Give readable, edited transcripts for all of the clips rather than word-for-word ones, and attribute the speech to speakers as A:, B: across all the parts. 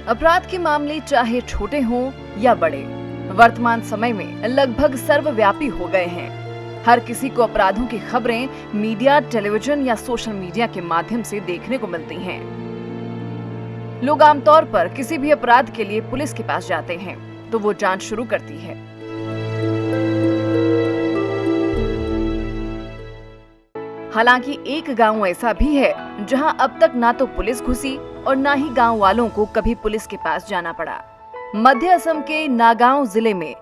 A: अपराध के मामले चाहे छोटे हों या बड़े, वर्तमान समय में लगभग सर्वव्यापी हो गए हैं। हर किसी को अपराधों की खबरें मीडिया, टेलीविजन या सोशल मीडिया के माध्यम से देखने को मिलती हैं। लोग आमतौर पर किसी भी अपराध के लिए पुलिस के पास जाते हैं तो वो जांच शुरू करती है। हालांकि एक गांव ऐसा भी है जहां अब तक ना तो पुलिस घुसी और ना ही गांव वालों को कभी पुलिस के पास जाना पड़ा। मध्य असम के नागांव जिले में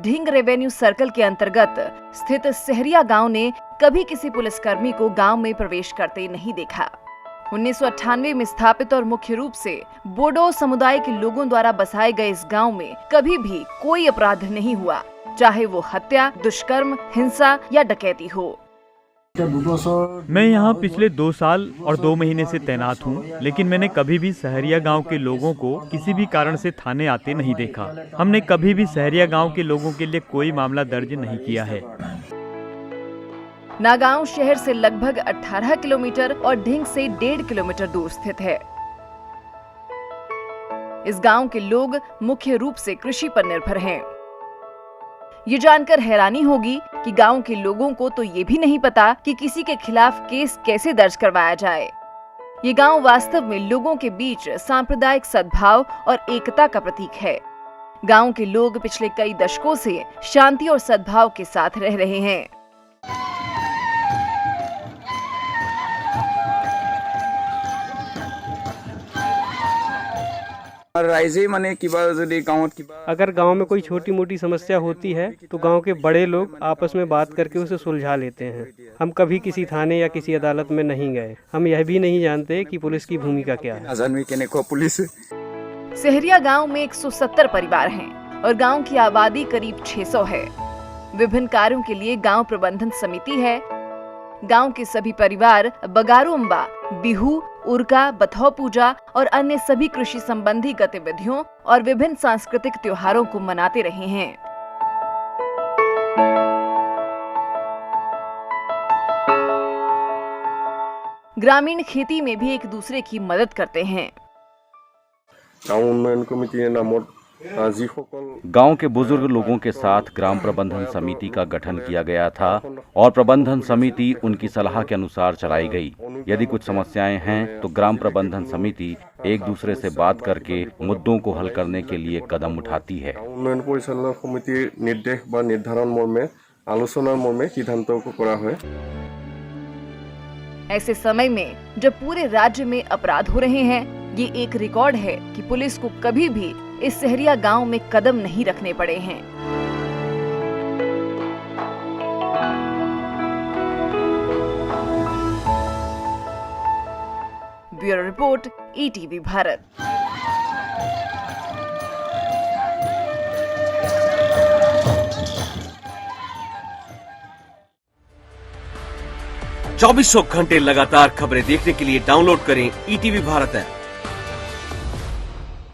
A: ढिंग रेवेन्यू सर्कल के अंतर्गत स्थित सहरिया गांव ने कभी किसी पुलिसकर्मी को गांव में प्रवेश करते नहीं देखा। 1998 में स्थापित और मुख्य रूप से बोडो समुदाय के लोगों द्वारा बसाए गए इस गांव में कभी भी कोई अपराध नहीं हुआ, चाहे वो हत्या, दुष्कर्म, हिंसा या डकैती हो।
B: मैं यहाँ पिछले 2 साल और 2 महीने से तैनात हूँ, लेकिन मैंने कभी भी सहरिया गांव के लोगों को किसी भी कारण से थाने आते नहीं देखा। हमने कभी भी सहरिया गांव के लोगों के लिए कोई मामला दर्ज नहीं किया है।
A: नागांव शहर से लगभग 18 किलोमीटर और ढिंग से 1.5 किलोमीटर दूर स्थित है। इस गांव के लोग मुख्य रूप से कृषि पर निर्भर हैं। ये जानकर हैरानी होगी कि गांव के लोगों को तो ये भी नहीं पता कि किसी के खिलाफ केस कैसे दर्ज करवाया जाए। ये गांव वास्तव में लोगों के बीच सांप्रदायिक सद्भाव और एकता का प्रतीक है। गांव के लोग पिछले कई दशकों से शांति और सद्भाव के साथ रह रहे हैं।
C: अगर गांव में कोई छोटी मोटी समस्या होती है तो गांव के बड़े लोग आपस में बात करके उसे सुलझा लेते हैं। हम कभी किसी थाने या किसी अदालत में नहीं गए। हम यह भी नहीं जानते कि पुलिस की भूमिका क्या है।
A: सहरिया गांव में 170 परिवार हैं और गांव की आबादी करीब 600 है। विभिन्न कार्यों के लिए गांव प्रबंधन समिति है। गांव के सभी परिवार बगारू अम्बा, बिहू, उर्का, बथौ पूजा और अन्य सभी कृषि संबंधी गतिविधियों और विभिन्न सांस्कृतिक त्योहारों को मनाते रहे हैं। ग्रामीण खेती में भी एक दूसरे की मदद करते हैं।
D: गांव के बुजुर्ग लोगों के साथ ग्राम प्रबंधन समिति का गठन किया गया था और प्रबंधन समिति उनकी सलाह के अनुसार चलाई गई। यदि कुछ समस्याएं हैं तो ग्राम प्रबंधन समिति एक दूसरे से बात करके मुद्दों को हल करने के लिए कदम उठाती है।
A: ऐसे समय में जब पूरे राज्य में अपराध हो रहे हैं, ये एक रिकॉर्ड है कि पुलिस को कभी भी इस सहरिया गांव में कदम नहीं रखने पड़े हैं। Bureau report, ETV Bharat.
E: चौबीसों घंटे लगातार खबरें देखने के लिए डाउनलोड करें ईटीवी भारत ऐप।